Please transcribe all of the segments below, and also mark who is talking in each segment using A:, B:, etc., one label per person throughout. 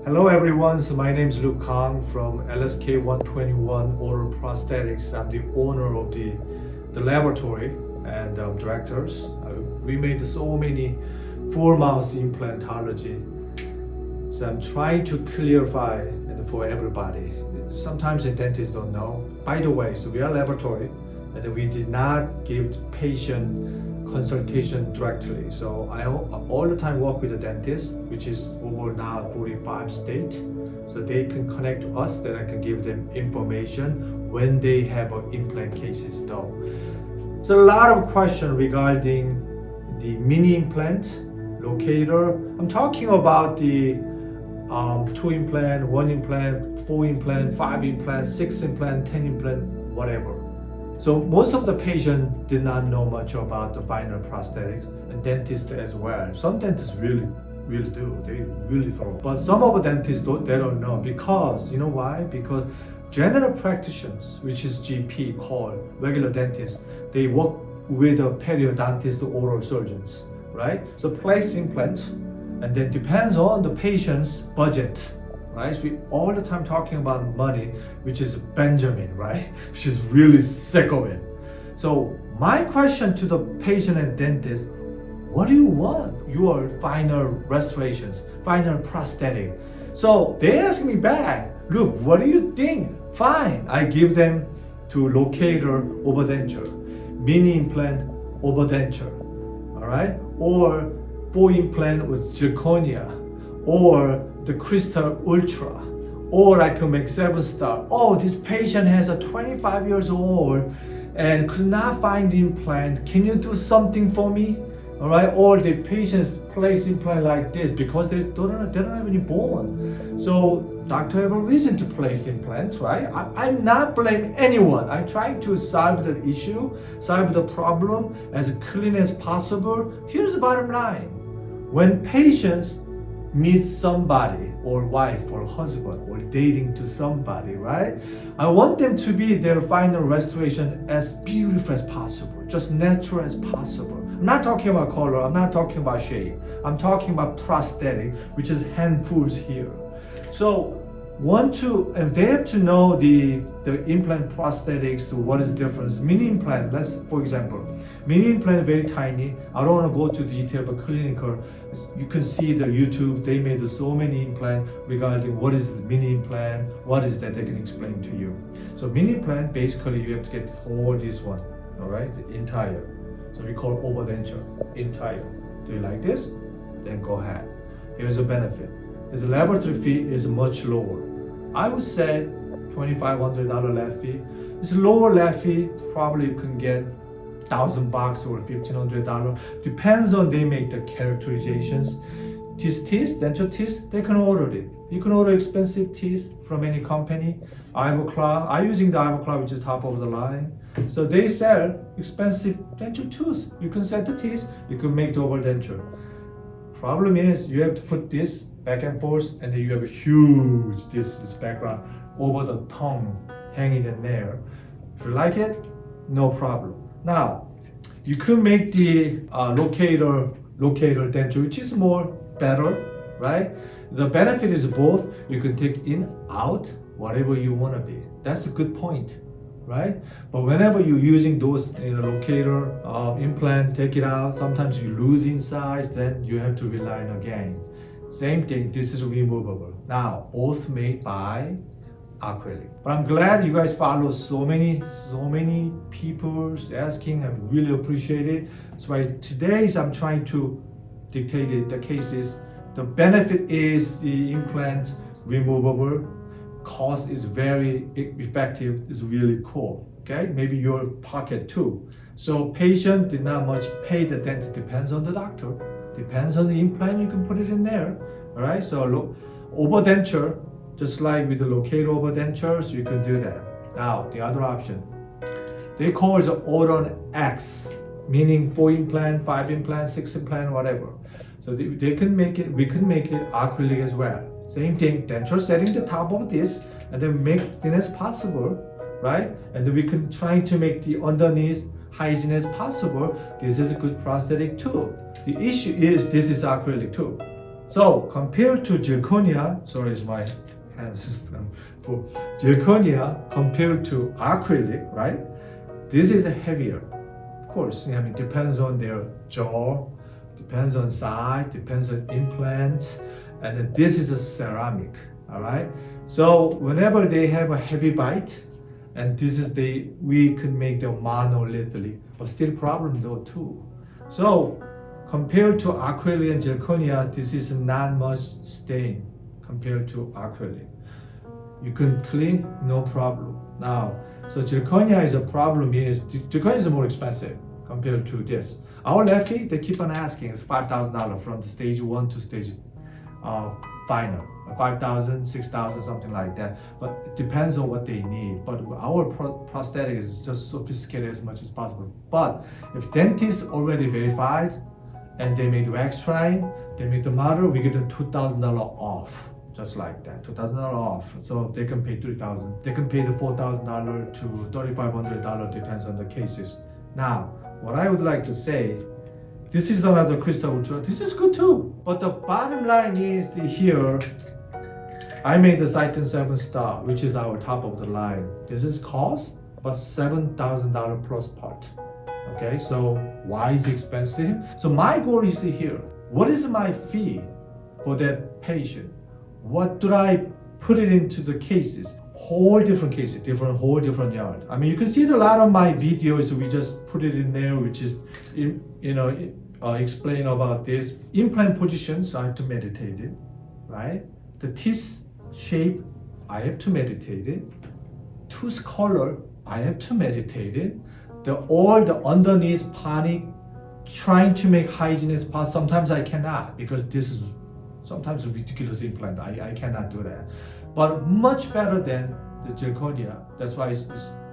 A: Hello everyone, so my name is Kahng from LSK 121 Oral Prosthetics. I'm the owner of the laboratory and directors. We made so many full mouth implantology. So I'm trying to clarify and for everybody. Sometimes the dentists don't know. By the way, so we are a laboratory and we did not give patient consultation directly. So I all the time work with the dentist, which is over now 45 states. So they can connect to us, then I can give them information when they have implant cases though. So a lot of questions regarding the mini implant, locator. I'm talking about the 2 implant, 1 implant, 4 implant, 5 implant, 6 implant, 10 implant, whatever. So most of the patients did not know much about the final prosthetics, and dentists as well. Some dentists really do, they really thorough. But some of the dentists they don't know, because you know why? Because general practitioners, which is GP called regular dentists, they work with a periodontist oral surgeons, right? So place implants, and then depends on the patient's budget. Right? So we all the time talking about money, which is Benjamin, right? Which is really sick of it. So my question to the patient and dentist, what do you want? Your final restorations, final prosthetic. So they ask me back, look, what do you think? Fine, I give them to Locator over denture, mini implant over denture, all right? Or 4 implant with zirconia, or the Crystal Ultra, or I can make 7-star. Oh, this patient has a 25 years old and could not find the implant. Can you do something for me? All right, or the patients place implant like this because they don't have any bone. So doctor have a reason to place implants, right? I'm not blaming anyone. I'm trying to solve the issue, solve the problem as clean as possible. Here's the bottom line. When patients meet somebody, or wife or husband, or dating to somebody, right? I want them to be their final restoration as beautiful as possible, just natural as possible. I'm not talking about color, I'm not talking about shape. I'm talking about prosthetic, which is handfuls here. So and they have to know the implant prosthetics, what is the difference. Mini implant, for example, mini implant very tiny. I don't want to go to detail, but clinical, you can see the YouTube, they made so many implant regarding what is the mini implant, what is that, they can explain to you. So mini implant, basically you have to get all this one, all right, the entire. So we call overdenture, entire. Do you like this? Then go ahead. Here's a benefit. His laboratory fee is much lower. I would say $2,500 lab fee. This lower lab fee, probably you can get $1,000 or $1,500. Depends on they make the characterizations. These teeth, denture teeth, they can order it. You can order expensive teeth from any company. Ivoclar, I'm using the Ivoclar, which is top of the line. So they sell expensive denture tooth. You can set the teeth, you can make the overdenture. Problem is you have to put this back and forth, and then you have a huge this background over the tongue hanging in there. If you like it, no problem. Now you could make the locator denture, which is more better, right? The benefit is both. You can take in, out, whatever you want to be. That's a good point, right? But whenever you're using those locator implant, take it out, sometimes you lose in size, then you have to rely on again. Same thing, this is removable. Now, both made by acrylic. But I'm glad you guys follow so many people asking. I really appreciate it. That's why today I'm trying to dictate the cases. The benefit is the implant removable. Cost is very effective, is really cool. Okay, maybe your pocket too. So patient did not much pay, the dentist depends on the doctor. Depends on the implant, you can put it in there. All right, so overdenture, just like with the locator overdenture, so you can do that. Now, the other option, they call it Oron X, meaning 4 implant, 5 implant, 6 implant, whatever. So they can make it, we can make it acrylic as well. Same thing, denture setting the top of this, and then make thin as possible, right? And then we can try to make the underneath hygiene as possible. This is a good prosthetic too. The issue is this is acrylic too. So compared to zirconia, sorry, it's my hands for zirconia compared to acrylic, right? This is heavier. Of course, I mean, depends on their jaw, depends on size, depends on implants, and then this is a ceramic, all right? So whenever they have a heavy bite, and this is we could make them monolithically, but still problem though too. So compared to acrylic and zirconia, this is not much stain compared to acrylic. You can clean, no problem. Now, so zirconia is a problem is, zirconia is more expensive compared to this. Our lefty, they keep on asking, it's $5,000 from the stage 1 to stage final. 5,000, 6,000, something like that. But it depends on what they need. But our prosthetic is just sophisticated as much as possible. But if dentist already verified and they made wax trying, they made the model, we give them $2,000 off. Just like that, $2,000 off. So they can pay $3,000. They can pay the $4,000 to $3,500, depends on the cases. Now, what I would like to say, this is another Crystal Ultra. This is good too. But the bottom line is here, I made the Titan 7 Star, which is our top of the line. This is cost, but $7,000 plus part. Okay, so why is it expensive? So my goal is here. What is my fee for that patient? What do I put it into the cases? Whole different cases, whole different yard. I mean, you can see a lot of my videos, we just put it in there, which is, explain about this. Implant positions, I have to meditate it, right? The teeth shape, I have to meditate it. Tooth color, I have to meditate it. All the underneath panic, trying to make hygiene as possible. Sometimes I cannot because this is sometimes a ridiculous implant. I cannot do that. But much better than the zirconia. That's why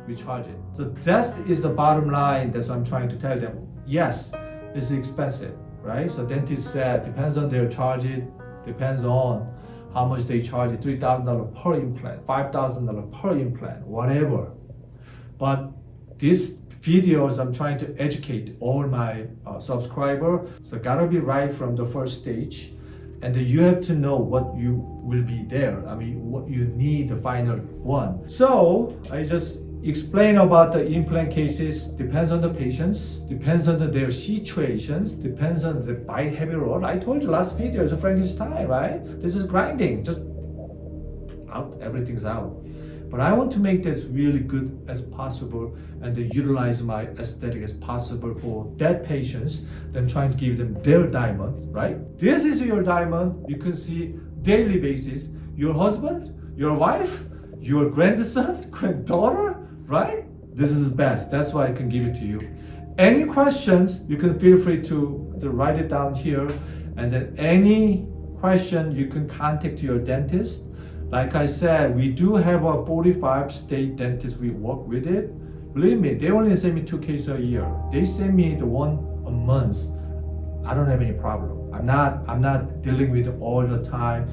A: we charge it. So that is the bottom line. That's what I'm trying to tell them. Yes, it's expensive, right? So dentist said, depends on their charge it, depends on how much they charge it, $3,000 per implant, $5,000 per implant, whatever. But these videos, I'm trying to educate all my subscribers. So gotta be right from the first stage. And then you have to know what you will be there. I mean, what you need the final one. So I just explain about the implant cases. Depends on the patients, depends on their situations, depends on the bite heavy roll. I told you last video is a Frankenstein, right? This is grinding, just out, everything's out. But I want to make this really good as possible and then utilize my aesthetic as possible for that patients, then trying to give them their diamond, right? This is your diamond. You can see daily basis. Your husband, your wife, your grandson, granddaughter, right? This is best. That's why I can give it to you. Any questions, you can feel free to write it down here. And then any question, you can contact your dentist. Like I said, we do have a 45 state dentists we work with it. Believe me, they only send me 2 cases a year. They send me the one a month. I don't have any problem. I'm not dealing with it all the time,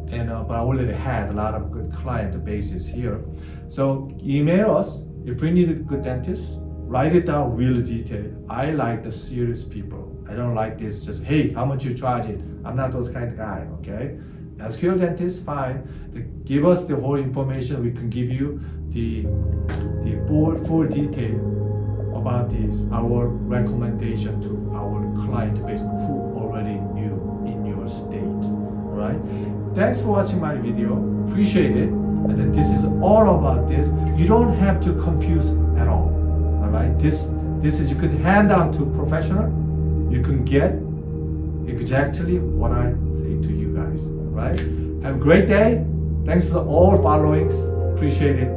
A: but I already had a lot of good client bases here. So email us if we need a good dentist. Write it down really detailed. I like the serious people. I don't like this just, hey, how much you charge it? I'm not those kind of guy, okay? Ask your dentist, fine. Give us the whole information. We can give you the full detail about this, our recommendation to our client base who already knew in your state. All right. Thanks for watching my video. Appreciate it. And then this is all about this. You don't have to confuse at all. All right. This is, you can hand out to professional. You can get exactly what I say to you guys. Right? Have a great day. Thanks for all followings. Appreciate it.